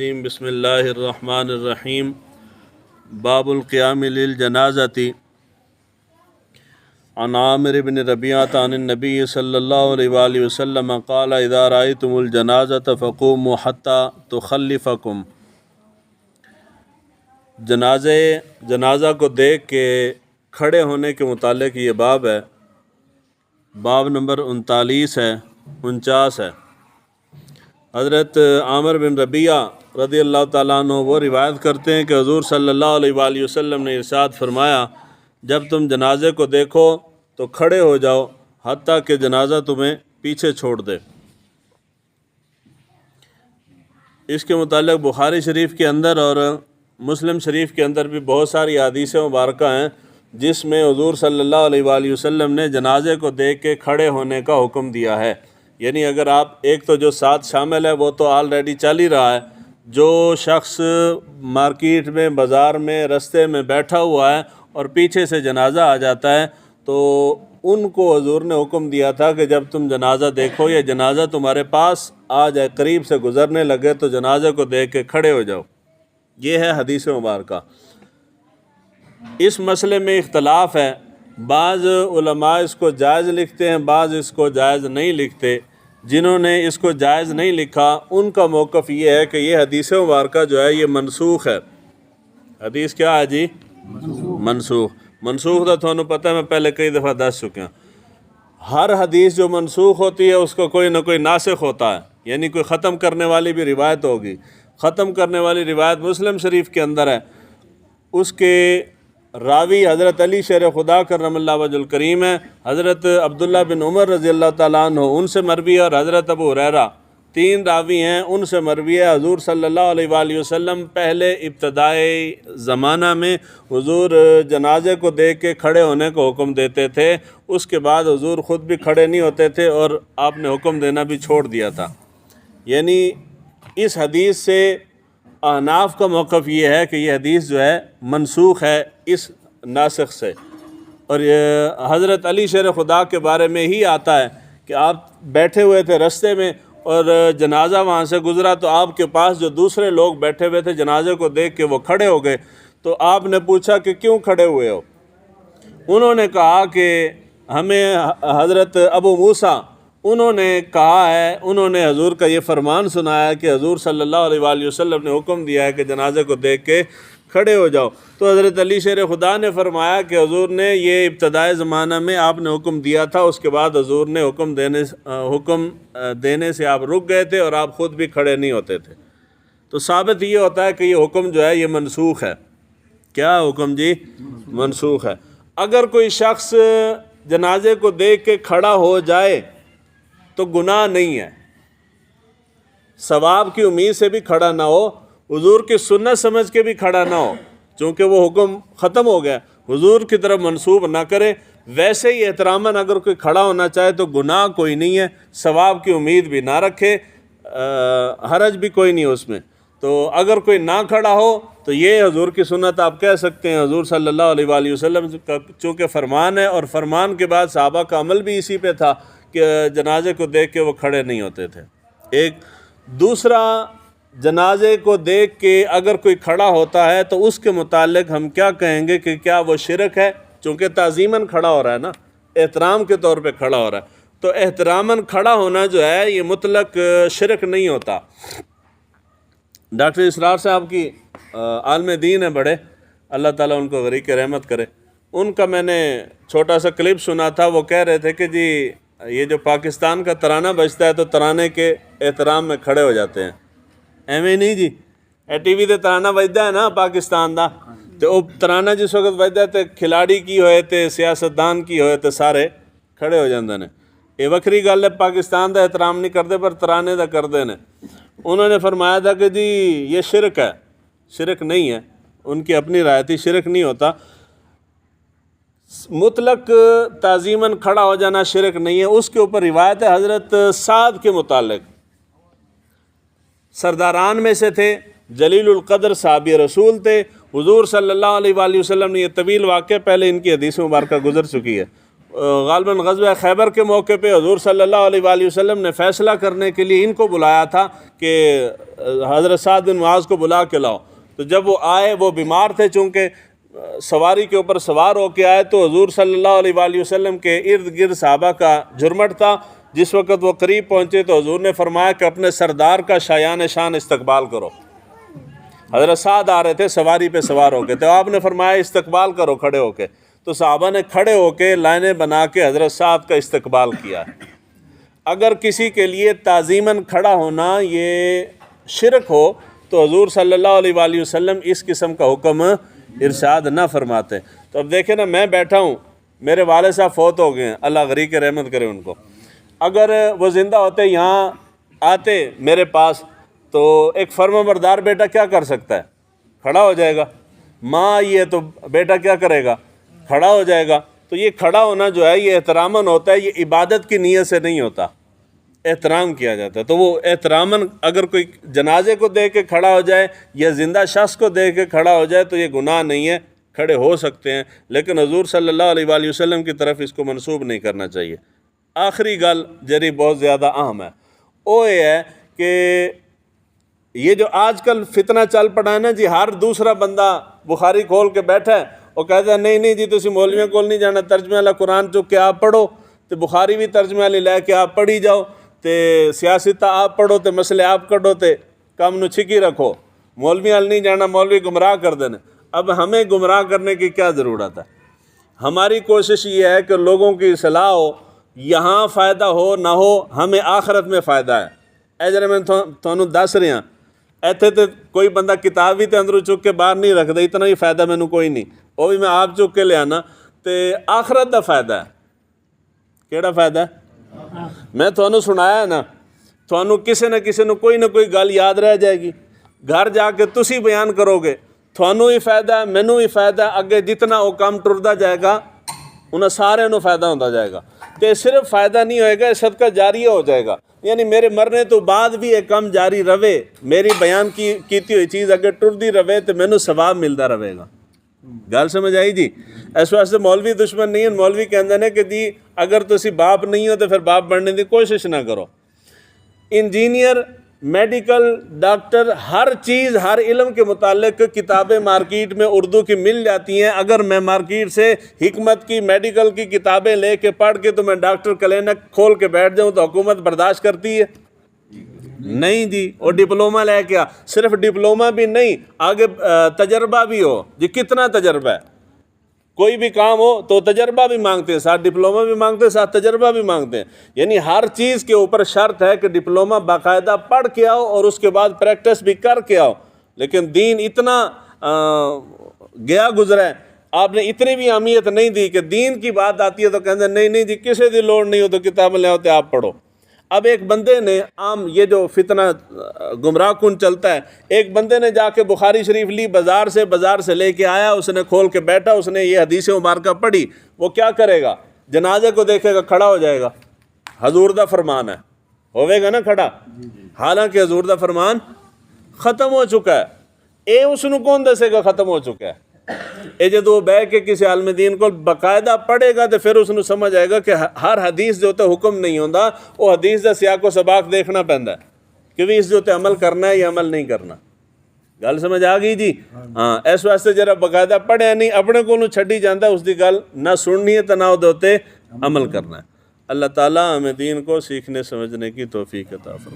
بسم اللہ الرحمن الرحیم باب القیام للجنازۃ عن عامر بن ربیعۃ عن النبی صلی اللہ علیہ وآلہ وسلم قال اذا رأیتم الجنازۃ فقوموا حتی تخلفکم۔ جنازہ کو دیکھ کے کھڑے ہونے کے متعلق یہ باب ہے، باب نمبر 39 ہے 49 ہے۔ حضرت عامر بن ربیعہ رضی اللہ تعالیٰ عنہ وہ روایت کرتے ہیں کہ حضور صلی اللہ علیہ وآلہ وسلم نے ارشاد فرمایا، جب تم جنازے کو دیکھو تو کھڑے ہو جاؤ حتیٰ کہ جنازہ تمہیں پیچھے چھوڑ دے۔ اس کے متعلق بخاری شریف کے اندر اور مسلم شریف کے اندر بھی بہت ساری احادیث مبارکہ ہیں جس میں حضور صلی اللہ علیہ وآلہ وسلم نے جنازے کو دیکھ کے کھڑے ہونے کا حکم دیا ہے۔ یعنی اگر آپ ایک تو جو ساتھ شامل ہے وہ تو آلریڈی چل ہی رہا ہے، جو شخص مارکیٹ میں بازار میں رستے میں بیٹھا ہوا ہے اور پیچھے سے جنازہ آ جاتا ہے تو ان کو حضور نے حکم دیا تھا کہ جب تم جنازہ دیکھو یا جنازہ تمہارے پاس آ جائے، قریب سے گزرنے لگے تو جنازے کو دیکھ کے کھڑے ہو جاؤ۔ یہ ہے حدیث مبارکہ۔ اس مسئلے میں اختلاف ہے، بعض علماء اس کو جائز لکھتے ہیں، بعض اس کو جائز نہیں لکھتے۔ جنہوں نے اس کو جائز نہیں لکھا ان کا موقف یہ ہے کہ یہ حدیث مبارکہ جو ہے یہ منسوخ ہے۔ حدیث کیا ہے جی؟ منسوخ تو تھانوں پتہ ہے، میں پہلے کئی دفعہ دس چکے ہیں۔ ہر حدیث جو منسوخ ہوتی ہے اس کو کوئی نہ کوئی ناسخ ہوتا ہے، یعنی کوئی ختم کرنے والی بھی روایت ہوگی۔ ختم کرنے والی روایت مسلم شریف کے اندر ہے، اس کے راوی حضرت علی شیر خدا کرم اللہ وجہ الکریم ہے، حضرت عبداللہ بن عمر رضی اللہ تعالیٰ عنہ ان سے مروی ہے، اور حضرت ابو ہریرہ، تین راوی ہیں ان سے مروی ہے۔ حضور صلی اللہ علیہ وآلہ وسلم پہلے ابتدائی زمانہ میں حضور جنازے کو دیکھ کے کھڑے ہونے کو حکم دیتے تھے، اس کے بعد حضور خود بھی کھڑے نہیں ہوتے تھے اور آپ نے حکم دینا بھی چھوڑ دیا تھا۔ یعنی اس حدیث سے احناف کا موقف یہ ہے کہ یہ حدیث جو ہے منسوخ ہے اس ناسخ سے، اور یہ حضرت علی شیر خدا کے بارے میں ہی آتا ہے کہ آپ بیٹھے ہوئے تھے رستے میں اور جنازہ وہاں سے گزرا تو آپ کے پاس جو دوسرے لوگ بیٹھے ہوئے تھے جنازے کو دیکھ کے وہ کھڑے ہو گئے، تو آپ نے پوچھا کہ کیوں کھڑے ہوئے ہو؟ انہوں نے کہا کہ ہمیں حضرت ابو موسیٰ انہوں نے کہا ہے، انہوں نے حضور کا یہ فرمان سنایا کہ حضور صلی اللہ علیہ وآلہ وسلم نے حکم دیا ہے کہ جنازے کو دیکھ کے کھڑے ہو جاؤ۔ تو حضرت علی شیر خدا نے فرمایا کہ حضور نے یہ ابتدائی زمانہ میں آپ نے حکم دیا تھا، اس کے بعد حضور نے حکم دینے سے آپ رک گئے تھے اور آپ خود بھی کھڑے نہیں ہوتے تھے۔ تو ثابت یہ ہوتا ہے کہ یہ حکم جو ہے یہ منسوخ ہے۔ کیا حکم جی؟ منسوخ ہے۔ اگر کوئی شخص جنازے کو دیکھ کے کھڑا ہو جائے تو گناہ نہیں ہے، ثواب کی امید سے بھی کھڑا نہ ہو، حضور کی سنت سمجھ کے بھی کھڑا نہ ہو، چونکہ وہ حکم ختم ہو گیا، حضور کی طرف منسوب نہ کرے۔ ویسے ہی احتراماً اگر کوئی کھڑا ہونا چاہے تو گناہ کوئی نہیں ہے، ثواب کی امید بھی نہ رکھے، حرج بھی کوئی نہیں اس میں۔ تو اگر کوئی نہ کھڑا ہو تو یہ حضور کی سنت آپ کہہ سکتے ہیں، حضور صلی اللہ علیہ وآلہ وسلم کا چونکہ فرمان ہے، اور فرمان کے بعد صحابہ کا عمل بھی اسی پہ تھا کہ جنازے کو دیکھ کے وہ کھڑے نہیں ہوتے تھے۔ ایک دوسرا، جنازے کو دیکھ کے اگر کوئی کھڑا ہوتا ہے تو اس کے متعلق ہم کیا کہیں گے کہ کیا وہ شرک ہے؟ چونکہ تعظیماً کھڑا ہو رہا ہے نا، احترام کے طور پہ کھڑا ہو رہا ہے، تو احتراماً کھڑا ہونا جو ہے یہ مطلق شرک نہیں ہوتا۔ ڈاکٹر اسرار صاحب کی عالم دین ہے بڑے، اللہ تعالیٰ ان کو غریق رحمت کرے، ان کا میں نے چھوٹا سا کلپ سنا تھا۔ وہ کہہ رہے تھے کہ جی یہ جو پاکستان کا ترانہ بجتا ہے تو ترانے کے احترام میں کھڑے ہو جاتے ہیں۔ ایویں نہیں جی، ٹی وی تے ترانہ بجتا ہے نا پاکستان دا، تو وہ ترانہ جس وقت بجتا ہے تو کھلاڑی کی ہوئے تے سیاستدان کی ہوئے تے سارے کھڑے ہو جاندے نے۔ یہ وکری گل ہے، پاکستان دا احترام نہیں کرتے پر ترانے دا کردے نے۔ انہوں نے فرمایا تھا کہ جی یہ شرک ہے، شرک نہیں ہے، ان کی اپنی رائے تھی، شرک نہیں ہوتا۔ مطلق تعظیماً کھڑا ہو جانا شرک نہیں ہے۔ اس کے اوپر روایت ہے حضرت سعد کے متعلق، سرداران میں سے تھے، جلیل القدر صحابی رسول تھے۔ حضور صلی اللہ علیہ وآلہ وسلم نے یہ طویل واقعہ پہلے ان کی حدیث مبارکہ گزر چکی ہے، غالباً غزوہ خیبر کے موقع پہ حضور صلی اللہ علیہ وآلہ وسلم نے فیصلہ کرنے کے لیے ان کو بلایا تھا کہ حضرت سعد بن معاذ کو بلا کے لاؤ. تو جب وہ آئے، وہ بیمار تھے، چونکہ سواری کے اوپر سوار ہو کے آئے، تو حضور صلی اللہ علیہ وآلہ وسلم کے ارد گرد صحابہ کا جھرمٹ تھا. جس وقت وہ قریب پہنچے تو حضور نے فرمایا کہ اپنے سردار کا شایان شان استقبال کرو. حضرت سعد آ رہے تھے سواری پہ سوار ہو کے، تو آپ نے فرمایا استقبال کرو کھڑے ہو کے. تو صحابہ نے کھڑے ہو کے لائنیں بنا کے حضرت سعد کا استقبال کیا. اگر کسی کے لیے تعظیماً کھڑا ہونا یہ شرک ہو تو حضور صلی اللہ علیہ وآلہ وسلم اس قسم کا حکم ارشاد نہ فرماتے. تو اب دیکھیں نا، میں بیٹھا ہوں، میرے والد صاحب فوت ہو گئے ہیں، اللہ غریق رحمت کرے ان کو. اگر وہ زندہ ہوتے یہاں آتے میرے پاس تو ایک فرما بردار بیٹا کیا کر سکتا ہے؟ کھڑا ہو جائے گا. ماں آئی ہے تو بیٹا کیا کرے گا؟ کھڑا ہو جائے گا. تو یہ کھڑا ہونا جو ہے یہ احتراماً ہوتا ہے، یہ عبادت کی نیت سے نہیں ہوتا، احترام کیا جاتا ہے. تو وہ احتراماً اگر کوئی جنازے کو دیکھ کے کھڑا ہو جائے یا زندہ شخص کو دیکھ کے کھڑا ہو جائے تو یہ گناہ نہیں ہے، کھڑے ہو سکتے ہیں، لیکن حضور صلی اللہ علیہ وآلہ وسلم کی طرف اس کو منسوب نہیں کرنا چاہیے. آخری گل جری بہت زیادہ اہم ہے، وہ یہ ہے کہ یہ جو آج کل فتنہ چل پڑا ہے نا جی، ہر دوسرا بندہ بخاری کھول کے بیٹھا ہے، وہ کہتا ہے نہیں جی تسی مولویوں کول نہیں جانا، ترجمے والا قرآن چک کے آپ پڑھو، تو بخاری بھی ترجمے والی لے کے آپ پڑھی جاؤ، تے سیاستہ آپ پڑھو، تے مسئلے آپ کڈو، تے کم نو چھکی رکھو، مولوی وال نہیں جانا، مولوی گمراہ کر دینا. اب ہمیں گمراہ کرنے کی کیا ضرورت ہے؟ ہماری کوشش یہ ہے کہ لوگوں کی اصلاح ہو، یہاں فائدہ ہو نہ ہو، ہمیں آخرت میں فائدہ ہے. اے جرے میں تھانوں دس رہا ایتھے تے کوئی بندہ کتاب بھی تے اندروں چک کے باہر نہیں رکھدا، اتنا ہی فائدہ مینوں کوئی نہیں، وہ بھی میں آپ چک کے لے آنا، تے آخرت دا فائدہ ہے. کیڑا فائدہ ہے؟ میں تھانوں سنایا ہے نا، تھانوں کسے نہ کسے نو کوئی نہ کوئی گل یاد رہ جائے گی، گھر جا کے تسی بیان کرو گے، تھانوں ہی فائدہ ہے، مینوں ہی فائدہ ہے. اگے جتنا وہ کام ٹردا جائے گا انہیں سارے نو فائدہ ہوتا جائے گا. تے صرف فائدہ نہیں ہوئے گا، صدقہ جاریہ ہو جائے گا، یعنی میرے مرنے تو بعد بھی ایک کام جاری رہے، میری بیان کیتی ہوئی چیز اگر ٹردی رہے تو مینوں ثواب ملتا رہے گا. گل سمجھ آئی جی؟ اس واسطے مولوی دشمن نہیں ہیں. مولوی کہندے نے کہ جی اگر تسی باپ نہیں ہو تو پھر باپ بننے کی کوشش نہ کرو. انجینئر، میڈیکل، ڈاکٹر، ہر چیز، ہر علم کے متعلق کتابیں مارکیٹ میں اردو کی مل جاتی ہیں. اگر میں مارکیٹ سے حکمت کی، میڈیکل کی کتابیں لے کے پڑھ کے تو میں ڈاکٹر کلینک کھول کے بیٹھ جاؤں تو حکومت برداشت کرتی ہے؟ نہیں جی. اور ڈپلومہ لے کے صرف ڈپلومہ بھی نہیں، آگے تجربہ بھی ہو. جی کتنا تجربہ ہے؟ کوئی بھی کام ہو تو تجربہ بھی مانگتے ہیں، ساتھ ڈپلومہ بھی مانگتے ہیں، ساتھ تجربہ بھی مانگتے ہیں. یعنی ہر چیز کے اوپر شرط ہے کہ ڈپلومہ باقاعدہ پڑھ کے آؤ اور اس کے بعد پریکٹس بھی کر کے آؤ. لیکن دین اتنا گیا گزرا ہے، آپ نے اتنی بھی اہمیت نہیں دی کہ دین کی بات آتی ہے تو کہتے ہیں نہیں جی کسی دی لوڑ نہیں ہو تو کتاب لے آؤ تو آپ پڑھو. اب ایک بندے نے عام یہ جو فتنہ گمراہ کن چلتا ہے، ایک بندے نے جا کے بخاری شریف لی بازار سے لے کے آیا، اس نے کھول کے بیٹھا، اس نے یہ حدیث مبارکہ پڑھی، وہ کیا کرے گا؟ جنازے کو دیکھے گا، کھڑا ہو جائے گا. حضور دا فرمان ہے، ہوئے گا نا کھڑا، حالانکہ حضور دا فرمان ختم ہو چکا ہے. اے اس نو کون دسے گا ختم ہو چکا ہے؟ اے جدو وہ بہ کے کسی عالم دین کو باقاعدہ پڑھے گا تو پھر اس نو سمجھ آئے گا کہ ہر حدیث جو ہوتا حکم نہیں ہوتا، وہ حدیث دا سیاق و سباق دیکھنا پہنتا ہے کہ بھی اس جو ہوتے عمل کرنا ہے یا عمل نہیں کرنا. گل سمجھ آ گئی جی؟ ہاں. اس واسطے جرا باقاعدہ پڑھیا نہیں، اپنے کو چھڈی جاندہ، اس دی گل نہ سننی ہے تو نہ ہوتے عمل کرنا ہے. اللہ تعالیٰ ہمیں دین کو سیکھنے سمجھنے کی توفیق عطا فرمائے.